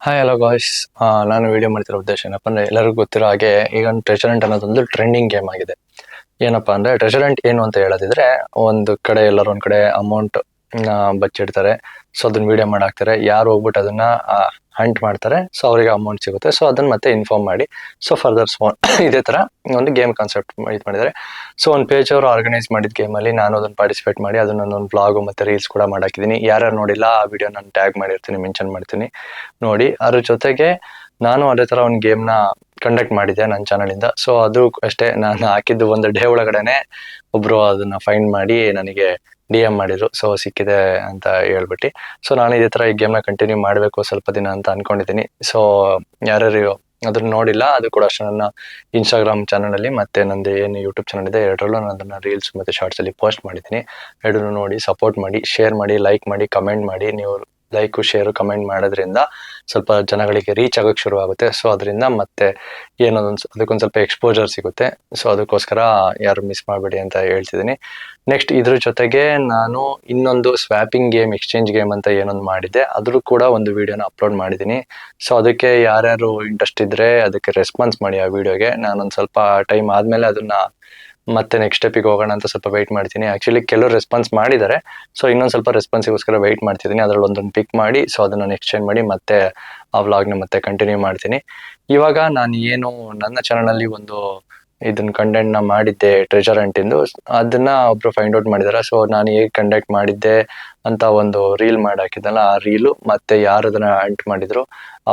Hi hello guys. ನಾನು video ಮಾಡ್ತಿರೋ ಉದ್ದೇಶ ಏನಪ್ಪ ಅಂದ್ರೆ ಎಲ್ಲರಿಗೂ ಗೊತ್ತಿರೋ ಹಾಗೆ ಈಗ ಟ್ರೆಷರ್ ಹಂಟ್ ಅನ್ನೋದೊಂದು ಟ್ರೆಂಡಿಂಗ್ ಗೇಮ್ ಆಗಿದೆ. ಏನಪ್ಪಾ ಅಂದ್ರೆ ಟ್ರೆಷರ್ ಹಂಟ್ ಏನು ಅಂತ ಹೇಳೋದಿದ್ರೆ, ಒಂದು ಕಡೆ ಎಲ್ಲರೂ ಒಂದ್ ಕಡೆ ಅಮೌಂಟ್ ಬಚ್ಚಿಡ್ತಾರೆ. ಸೊ ಅದನ್ನ ವಿಡಿಯೋ ಮಾಡಾಕ್ತಾರೆ. ಯಾರು ಹೋಗ್ಬಿಟ್ಟು ಅದನ್ನ ಹಂಟ್ ಮಾಡ್ತಾರೆ, ಸೊ ಅವರಿಗೆ ಅಮೌಂಟ್ ಸಿಗುತ್ತೆ. ಸೊ ಅದನ್ನ ಮತ್ತೆ ಇನ್ಫಾರ್ಮ್ ಮಾಡಿ ಸೊ ಫರ್ದರ್ ಇದೇ ತರ ಒಂದು ಗೇಮ್ ಕಾನ್ಸೆಪ್ಟ್ ಇದು ಮಾಡಿದ್ದಾರೆ. ಸೊ ಒಂದು ಪೇಜ್ ಅವರು ಆರ್ಗನೈಸ್ ಮಾಡಿದ ಗೇಮ್ ಅಲ್ಲಿ ನಾನು ಅದನ್ನ ಪಾರ್ಟಿಸಿಪೇಟ್ ಮಾಡಿ ಅದನ್ನ ಒಂದು ವ್ಲಾಗ್ ಮತ್ತೆ ರೀಲ್ಸ್ ಕೂಡ ಮಾಡಾಕಿದ್ದೀನಿ. ಯಾರ್ಯಾರು ನೋಡಿಲ್ಲ ಆ ವಿಡಿಯೋ ನಾನು ಟ್ಯಾಗ್ ಮಾಡಿರ್ತೀನಿ, ಮೆನ್ಷನ್ ಮಾಡ್ತೀನಿ, ನೋಡಿ. ಅದ್ರ ಜೊತೆಗೆ ನಾನು ಅದೇ ತರ ಒಂದು ಗೇಮ್ ನ ಕಂಡಕ್ಟ್ ಮಾಡಿದ್ದೆ ನನ್ನ ಚಾನಲ್ ಇಂದ. ಸೊ ಅದು ಅಷ್ಟೇ, ನಾನು ಹಾಕಿದ್ದು ಒಂದು ಡೇ ಒಳಗಡೆನೆ ಒಬ್ರು ಅದನ್ನ ಫೈಂಡ್ ಮಾಡಿ ನನಗೆ DM ಮಾಡಿದ್ರು. ಸೊ ಸಿಕ್ಕಿದೆ ಅಂತ ಹೇಳ್ಬಿಟ್ಟು. ಸೊ ನಾನು ಇದೇ ತರ ಈ ಗೇಮ್ ನ ಕಂಟಿನ್ಯೂ ಮಾಡಬೇಕು ಸ್ವಲ್ಪ ದಿನ ಅಂತ ಅನ್ಕೊಂಡಿದ್ದೀನಿ. ಸೊ ಯಾರ್ಯಾರು ಅದನ್ನ ನೋಡಿಲ್ಲ ಅದು ಕೂಡ ಅಷ್ಟೇ, ನನ್ನ ಇನ್ಸ್ಟಾಗ್ರಾಮ್ ಚಾನಲ್ ಅಲ್ಲಿ ಮತ್ತೆ ನಂದು ಏನು ಯೂಟ್ಯೂಬ್ ಚಾನಲ್ ಇದೆ, ಎರಡರಲ್ಲೂ ನಾನು ಅದನ್ನ ರೀಲ್ಸ್ ಮತ್ತೆ ಶಾರ್ಟ್ಸ್ ಅಲ್ಲಿ ಪೋಸ್ಟ್ ಮಾಡಿದ್ದೀನಿ. ಎರಡನ್ನೂ ನೋಡಿ ಸಪೋರ್ಟ್ ಮಾಡಿ, ಶೇರ್ ಮಾಡಿ, ಲೈಕ್ ಮಾಡಿ, ಕಮೆಂಟ್ ಮಾಡಿ. ನೀವು ಲೈಕ್ ಶೇರ್ ಕಮೆಂಟ್ ಮಾಡೋದ್ರಿಂದ ಸ್ವಲ್ಪ ಜನಗಳಿಗೆ ರೀಚ್ ಆಗೋಕೆ ಶುರು ಆಗುತ್ತೆ. ಸೊ ಅದರಿಂದ ಮತ್ತೆ ಅದಕ್ಕೊಂದು ಸ್ವಲ್ಪ ಎಕ್ಸ್ಪೋಜರ್ ಸಿಗುತ್ತೆ. ಸೊ ಅದಕ್ಕೋಸ್ಕರ ಯಾರು ಮಿಸ್ ಮಾಡಬೇಡಿ ಅಂತ ಹೇಳ್ತಿದ್ದೀನಿ. ನೆಕ್ಸ್ಟ್ ಇದ್ರ ಜೊತೆಗೆ ನಾನು ಇನ್ನೊಂದು ಸ್ವ್ಯಾಪಿಂಗ್ ಗೇಮ್, ಎಕ್ಸ್ಚೇಂಜ್ ಗೇಮ್ ಅಂತ ಏನೊಂದು ಮಾಡಿದ್ದೆ, ಅದ್ರ ಕೂಡ ಒಂದು ವಿಡಿಯೋನ ಅಪ್ಲೋಡ್ ಮಾಡಿದ್ದೀನಿ. ಸೊ ಅದಕ್ಕೆ ಯಾರ್ಯಾರು ಇಂಟ್ರೆಸ್ಟ್ ಇದ್ರೆ ಅದಕ್ಕೆ ರೆಸ್ಪಾನ್ಸ್ ಮಾಡಿ. ಆ ವಿಡಿಯೋಗೆ ನಾನೊಂದು ಸ್ವಲ್ಪ ಟೈಮ್ ಆದ್ಮೇಲೆ ಅದನ್ನ ಮತ್ತೆ ನೆಕ್ಸ್ಟ್ ಸ್ಟೆಪ್ಪಿಗೆ ಹೋಗೋಣ ಅಂತ ಸ್ವಲ್ಪ ವೆಯ್ಟ್ ಮಾಡ್ತೀನಿ. ಆಕ್ಚುಲಿ ಕೆಲವರು ರೆಸ್ಪಾನ್ಸ್ ಮಾಡಿದ್ದಾರೆ. ಸೊ ಇನ್ನೊಂದು ಸ್ವಲ್ಪ ರೆಸ್ಪಾನ್ಸಿಗೋಸ್ಕರ ವೆಯ್ಟ್ ಮಾಡ್ತಿದ್ದೀನಿ. ಅದ್ರಲ್ಲಿ ಒಂದೊಂದು ಪಿಕ್ ಮಾಡಿ ಸೊ ಅದನ್ನ ಎಕ್ಸ್ಚೇಂಜ್ ಮಾಡಿ ಮತ್ತೆ ಆ ವ್ಲಾಗ್ನ ಮತ್ತೆ ಕಂಟಿನ್ಯೂ ಮಾಡ್ತೀನಿ. ಇವಾಗ ನಾನು ಏನು ನನ್ನ ಚಾನಲಲ್ಲಿ ಒಂದು ಇದನ್ನ ಕಂಟೆಂಟ್ ನ ಮಾಡಿದ್ದೆ ಟ್ರೆಜರ್ ಹಂಟಿಂದು, ಅದನ್ನ ಒಬ್ರು ಫೈಂಡ್ ಔಟ್ ಮಾಡಿದಾರೆ. ಸೊ ನಾನು ಹೇಗೆ ಕಂಡಕ್ಟ್ ಮಾಡಿದ್ದೆ ಅಂತ ಒಂದು ರೀಲ್ ಮಾಡಿ ಹಾಕಿದ್ನಲ್ಲ, ಆ ರೀಲು ಮತ್ತೆ ಯಾರು ಅದನ್ನ ಹಂಟ್ ಮಾಡಿದ್ರು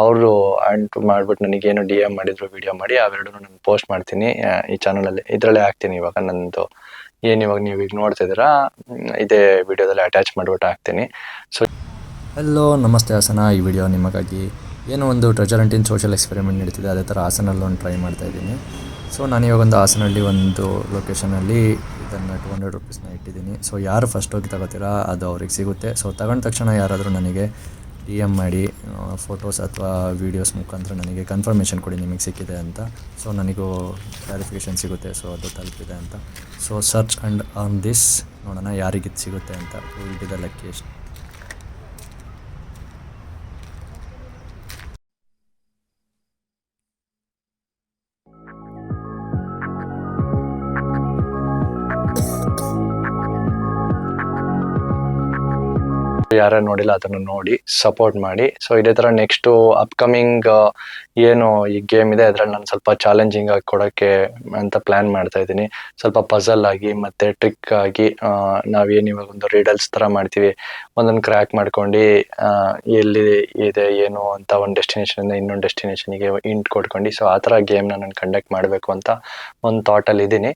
ಅವರು ಹಂಟ್ ಮಾಡ್ಬಿಟ್ಟು ನನಗೇನು DM ಮಾಡಿದ್ರು ವಿಡಿಯೋ ಮಾಡಿ, ಅವೆರಡನ್ನು ನಾನು ಪೋಸ್ಟ್ ಮಾಡ್ತೀನಿ ಈ ಚಾನಲಲ್ಲಿ. ಇದರಲ್ಲೇ ಹಾಕ್ತೀನಿ ಇವಾಗ ನಂದು ಏನು ಇವಾಗ ನೀವು ಈಗ ನೋಡ್ತಾ ಇದ್ದೀರಾ, ಇದೇ ವಿಡಿಯೋದಲ್ಲಿ ಅಟ್ಯಾಚ್ ಮಾಡ್ಬಿಟ್ಟು ಹಾಕ್ತೀನಿ. ಸೊ ಹಲೋ ನಮಸ್ತೆ ಹಾಸನ. ಈ ವಿಡಿಯೋ ನಿಮಗಾಗಿ ಏನೋ ಒಂದು ಟ್ರೆಜರ್ ಹಂಟಿನ ಸೋಷಿಯಲ್ ಎಕ್ಸ್ಪೆರಿಮೆಂಟ್ ನಡೀತಿದೆ, ಅದೇ ಥರ ಹಾಸನಲ್ಲಿ ಒಂದು ಟ್ರೈ ಮಾಡ್ತಾಯಿದ್ದೀನಿ. ಸೊ ನಾನಿವಾಗ ಒಂದು ಹಾಸನಲ್ಲಿ ಒಂದು ಲೊಕೇಶನಲ್ಲಿ ಇದನ್ನು 200 ರುಪೀಸ್ನ ಇಟ್ಟಿದ್ದೀನಿ. ಸೊ ಯಾರು ಫಸ್ಟ್ ಹೋಗಿ ತಗೋತೀರಾ ಅದು ಅವ್ರಿಗೆ ಸಿಗುತ್ತೆ. ಸೊ ತಗೊಂಡ ತಕ್ಷಣ ಯಾರಾದರೂ ನನಗೆ DM ಮಾಡಿ ಫೋಟೋಸ್ ಅಥವಾ ವೀಡಿಯೋಸ್ ಮುಖಾಂತರ ನನಗೆ ಕನ್ಫರ್ಮೇಷನ್ ಕೊಡಿ ನಿಮಗೆ ಸಿಕ್ಕಿದೆ ಅಂತ. ಸೊ ನನಗೂ ಕ್ಲಾರಿಫಿಕೇಷನ್ ಸಿಗುತ್ತೆ ಸೊ ಅದು ತಲುಪಿದೆ ಅಂತ. So search and on this ನೋಡೋಣ ಯಾರಿಗಿದು ಸಿಗುತ್ತೆ ಅಂತ. Will be the luckiest. ಯಾರ್ಯಾರು ನೋಡಿಲ್ಲ ಅದನ್ನು ನೋಡಿ ಸಪೋರ್ಟ್ ಮಾಡಿ. ಸೊ ಇದೇ ತರ ನೆಕ್ಸ್ಟ್ ಅಪ್ಕಮಿಂಗ್ ಏನು ಈ ಗೇಮ್ ಇದೆ ಅದ್ರಲ್ಲಿ ನಾನು ಸ್ವಲ್ಪ ಚಾಲೆಂಜಿಂಗ್ ಆಗಿ ಕೊಡೋಕ್ಕೆ ಅಂತ ಪ್ಲಾನ್ ಮಾಡ್ತಾ ಇದ್ದೀನಿ. ಸ್ವಲ್ಪ ಪಜಲ್ ಆಗಿ ಮತ್ತೆ ಟ್ರಿಕ್ ಆಗಿ ನಾವೇನು ಇವಾಗ ಒಂದು ರೀಡಲ್ಸ್ ತರ ಮಾಡ್ತೀವಿ, ಒಂದೊಂದು ಕ್ರ್ಯಾಕ್ ಮಾಡ್ಕೊಂಡು ಎಲ್ಲಿ ಇದೆ ಏನು ಅಂತ ಒಂದು ಡೆಸ್ಟಿನೇಷನ್ ಇಂದ ಇನ್ನೊಂದು ಡೆಸ್ಟಿನೇಷನ್ಗೆ ಇಂಟ್ ಕೊಡ್ಕೊಂಡು ಸೊ ಆ ಥರ ಗೇಮ್ನ ನಾನು ಕಂಡಕ್ಟ್ ಮಾಡಬೇಕು ಅಂತ ಒಂದು ಥಾಟಲ್ಲಿ ಇದ್ದೀನಿ.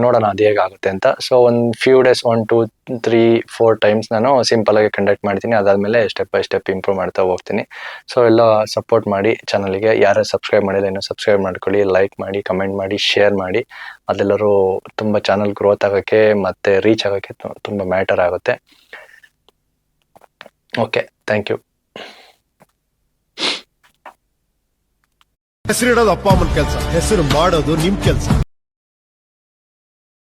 ನೋಡೋಣ ಅದು ಹೇಗಾಗುತ್ತೆ ಅಂತ. ಸೊ ಒಂದು ಫ್ಯೂ ಡೇಸ್ 1 2 3 4 ಟೈಮ್ಸ್ ನಾನು ಸಿಂಪಲ್ ಆಗಿ ಕಂಡಕ್ಟ್ ಮಾಡ್ತೀನಿ. ಅದಾದ್ಮೇಲೆ ಸ್ಟೆಪ್ ಬೈ ಸ್ಟೆಪ್ ಇಂಪ್ರೂವ್ ಮಾಡ್ತಾ ಹೋಗ್ತೀನಿ. ಸೊ ಎಲ್ಲ ಸಪೋರ್ಟ್ ಮಾಡಿ ಚಾನಲ್ಗೆ. ಯಾರು ಸಬ್ಸ್ಕ್ರೈಬ್ ಮಾಡಿಲ್ಲ ಇನ್ನೂ ಸಬ್ಸ್ಕ್ರೈಬ್ ಮಾಡ್ಕೊಳ್ಳಿ, ಲೈಕ್ ಮಾಡಿ, ಕಮೆಂಟ್ ಮಾಡಿ, ಶೇರ್ ಮಾಡಿ. ಅದೆಲ್ಲರೂ ತುಂಬ ಚಾನಲ್ ಗ್ರೋತ್ ಆಗೋಕ್ಕೆ ಮತ್ತೆ ರೀಚ್ ಆಗೋಕ್ಕೆ ತುಂಬ ಮ್ಯಾಟರ್ ಆಗುತ್ತೆ. Okay, thank you. ಹೆಸರಿಡೋದು ಅಪ್ಪ ಅಮ್ಮನ ಕೆಲಸ, ಹೆಸರು ಮಾಡೋದು ನಿಮ್ ಕೆಲಸ.